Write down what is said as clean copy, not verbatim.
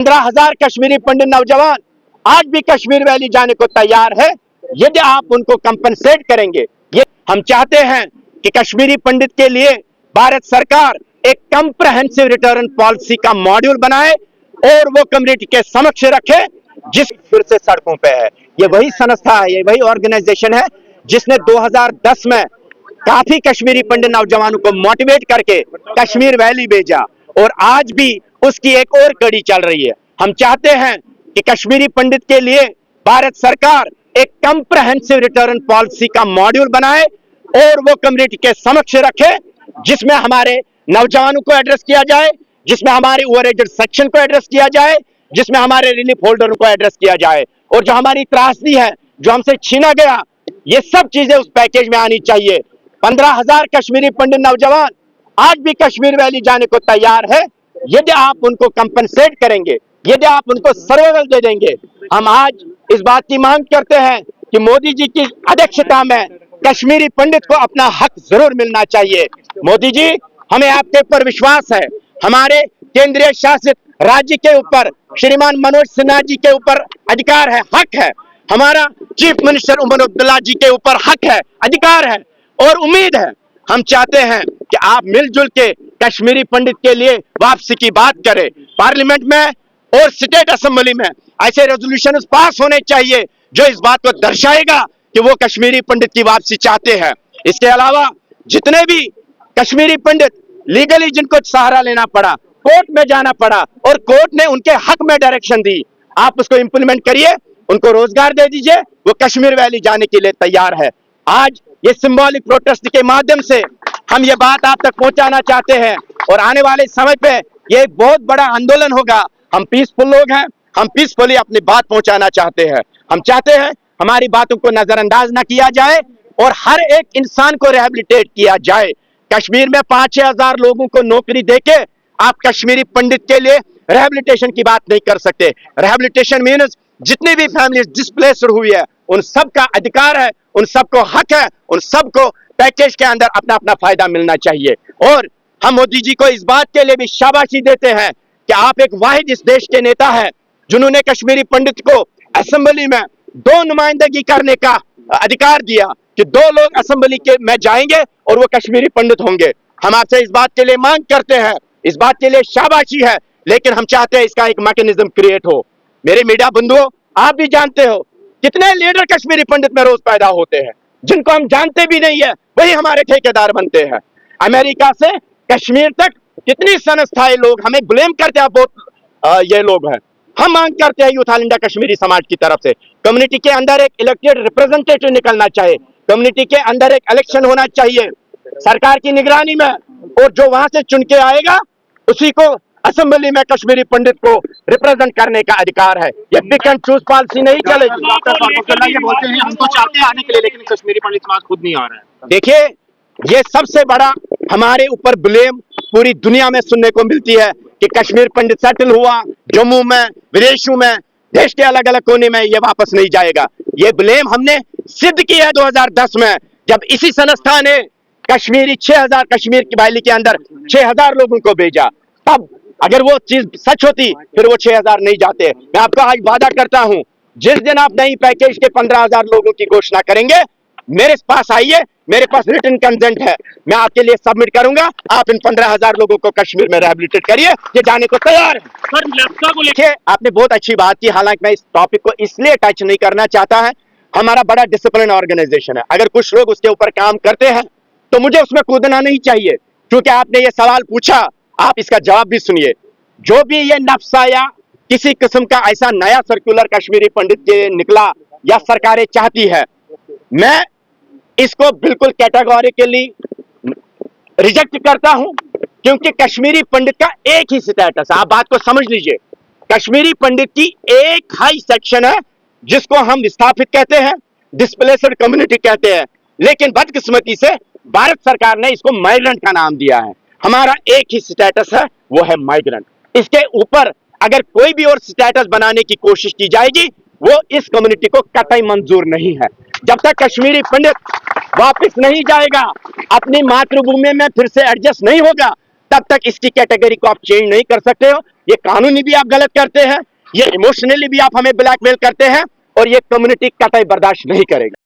15,000 कश्मीरी पंडित नौजवान आज भी कश्मीर वैली जाने को तैयार है, यदि आप उनको कंपनसेट करेंगे। ये हम चाहते हैं कि कश्मीरी पंडित के लिए भारत सरकार एक कंप्रहेंसिव रिटर्न पॉलिसी का मॉड्यूल बनाए और वो कम्युनिटी के समक्ष रखे, जिस फिर से सड़कों पे है। ये वही संस्था है, ये वही ऑर्गेनाइजेशन है जिसने 2010 में काफी कश्मीरी पंडित नौजवानों को मोटिवेट करके कश्मीर वैली भेजा और आज भी उसकी एक और कड़ी चल रही है। हम चाहते हैं कि कश्मीरी पंडित के लिए भारत सरकार एक कंप्रहेंसिव रिटर्न पॉलिसी का मॉड्यूल बनाए और वो कम्युनिटी के समक्ष रखे, जिसमें हमारे नौजवानों को एड्रेस किया जाए, जिसमें हमारे ओवर एजेड सेक्शन को एड्रेस किया जाए, जिसमें हमारे रिलीफ होल्डरों को एड्रेस किया जाए और जो हमारी त्रासदी है, जो हमसे छीना गया, ये सब चीजें उस पैकेज में आनी चाहिए। 15,000 कश्मीरी पंडित नौजवान आज भी कश्मीर वैली जाने को तैयार है, यदि आप उनको कंपनसेट करेंगे, यदि आप उनको सर्वाइवल दे देंगे। हम आज इस बात की मांग करते हैं कि मोदी जी की अध्यक्षता में कश्मीरी पंडित को अपना हक जरूर मिलना चाहिए। मोदी जी, हमें आपके ऊपर विश्वास है, हमारे केंद्रीय शासित राज्य के ऊपर श्रीमान मनोज सिन्हा जी के ऊपर अधिकार है, हक है, हमारा चीफ मिनिस्टर उमर अब्दुल्ला जी के ऊपर हक है, अधिकार है और उम्मीद है। हम चाहते हैं कि आप मिलजुल के कश्मीरी पंडित के लिए वापसी की बात करें। पार्लियामेंट में और स्टेट असेंबली में ऐसे रेजोल्यूशन पास होने चाहिए जो इस बात को दर्शाएगा कि वो कश्मीरी पंडित की वापसी चाहते हैं। इसके अलावा जितने भी कश्मीरी पंडित लीगली जिनको सहारा लेना पड़ा, कोर्ट में जाना पड़ा और कोर्ट ने उनके हक में डायरेक्शन दी, आप उसको इंप्लीमेंट करिए, उनको रोजगार दे दीजिए, वो कश्मीर वैली जाने के लिए तैयार है। आज ये सिंबॉलिक प्रोटेस्ट के माध्यम से हम ये बात आप तक पहुंचाना चाहते हैं और आने वाले समय पे ये एक बहुत बड़ा आंदोलन होगा। हम पीसफुल लोग हैं, हम पीसफुली अपनी बात पहुंचाना चाहते हैं। हम चाहते हैं हमारी बातों को नजरअंदाज ना किया जाए और हर एक इंसान को रिहेबिलिटेट किया जाए। कश्मीर में 5-6 हजार लोगों को नौकरी देके आप कश्मीरी पंडित के लिए रिहेबिलिटेशन की बात नहीं कर सकते। रिहेबिलिटेशन मीन्स जितनी भी फैमिली डिस्प्लेस्ड हुई है उन सबका अधिकार है, उन सबको हक है, उन सबको पैकेज के अंदर अपना अपना फायदा मिलना चाहिए। और हम मोदी जी को इस बात के लिए भी शाबाशी देते हैं कि आप एक वाहिद इस देश के नेता हैं जिन्होंने कश्मीरी पंडित को असेंबली में 2 नुमाइंदगी करने का अधिकार दिया कि 2 लोग असेंबली के में जाएंगे और वो कश्मीरी पंडित होंगे। हम आपसे इस बात के लिए मांग करते हैं, इस बात के लिए शाबाशी है, लेकिन हम चाहते हैं इसका एक मैकेनिज्म क्रिएट हो। मेरे मीडिया बंधुओं, आप भी जानते हो कितने लीडर कश्मीरी पंडित में रोज पैदा होते हैं, जिनको हम जानते भी नहीं है, वही हमारे ठेकेदार बनते हैं। अमेरिका से कश्मीर तक कितनी संस्थाएं लोग हमें ब्लेम करते हैं, बहुत ये लोग हैं। हम मांग करते हैं यूथ ऑल इंडिया कश्मीरी समाज की तरफ से कम्युनिटी के अंदर एक इलेक्टेड रिप्रेजेंटेटिव निकलना चाहिए, कम्युनिटी के अंदर एक इलेक्शन होना चाहिए सरकार की निगरानी में, और जो वहां से चुन के आएगा उसी को असेंबली में कश्मीरी पंडित को रिप्रेजेंट करने का अधिकार है। ये पिक एंड चूज पॉलिसी नहीं चलेगी। ये बोलते हैं हम तो चाहते हैं आने के लिए, लेकिन कश्मीरी पंडित समाज खुद नहीं आ रहा है। देखिए, ये सबसे बड़ा हमारे ऊपर ब्लेम पूरी दुनिया में सुनने को मिलती है कि कश्मीर पंडित सेटल हुआ जम्मू में, विदेशों में, देश के अलग अलग कोने में, ये वापस नहीं जाएगा। ये ब्लेम हमने सिद्ध किया है 2010 में, जब इसी संस्था ने कश्मीरी 6,000 कश्मीर की वैली के अंदर 6,000 लोगों को भेजा। तब अगर वो चीज सच होती फिर वो 6,000 नहीं जाते। मैं आपको आज वादा करता हूं, जिस दिन आप नई पैकेज के 15,000 लोगों की घोषणा करेंगे, मेरे पास आइए, मेरे पास रिटन कंसेंट है, मैं आपके लिए सबमिट करूंगा। आप इन 15,000 लोगों को कश्मीर में रिहेबिलिटेट करिए, ये जाने को तैयार है। सर, लेफ्टा को देखिए, आपने बहुत अच्छी बात की, हालांकि मैं इस टॉपिक को इसलिए टच नहीं करना चाहता है, हमारा बड़ा डिसिप्लिन ऑर्गेनाइजेशन है। अगर कुछ लोग उसके ऊपर काम करते हैं तो मुझे उसमें कूदना नहीं चाहिए। क्योंकि आपने ये सवाल पूछा, आप इसका जवाब भी सुनिए। जो भी ये नफ्सा या किसी किस्म का ऐसा नया सर्कुलर कश्मीरी पंडित के निकला या सरकारें चाहती है, मैं इसको बिल्कुल कैटेगोरिकली रिजेक्ट करता हूं, क्योंकि कश्मीरी पंडित का एक ही स्टेटस है। आप बात को समझ लीजिए, कश्मीरी पंडित की एक हाई सेक्शन है जिसको हम विस्थापित कहते हैं, डिस्प्लेस्ड कम्युनिटी कहते हैं, लेकिन बदकिस्मती से भारत सरकार ने इसको माइग्रेंट का नाम दिया है। हमारा एक ही स्टेटस है, वो है माइग्रेंट। इसके ऊपर अगर कोई भी और स्टेटस बनाने की कोशिश की जाएगी, वो इस कम्युनिटी को कतई मंजूर नहीं है। जब तक कश्मीरी पंडित वापस नहीं जाएगा, अपनी मातृभूमि में फिर से एडजस्ट नहीं होगा, तब तक इसकी कैटेगरी को आप चेंज नहीं कर सकते हो। ये कानूनी भी आप गलत करते हैं, ये इमोशनली भी आप हमें ब्लैकमेल करते हैं और ये कम्युनिटी कतई बर्दाश्त नहीं करेगा।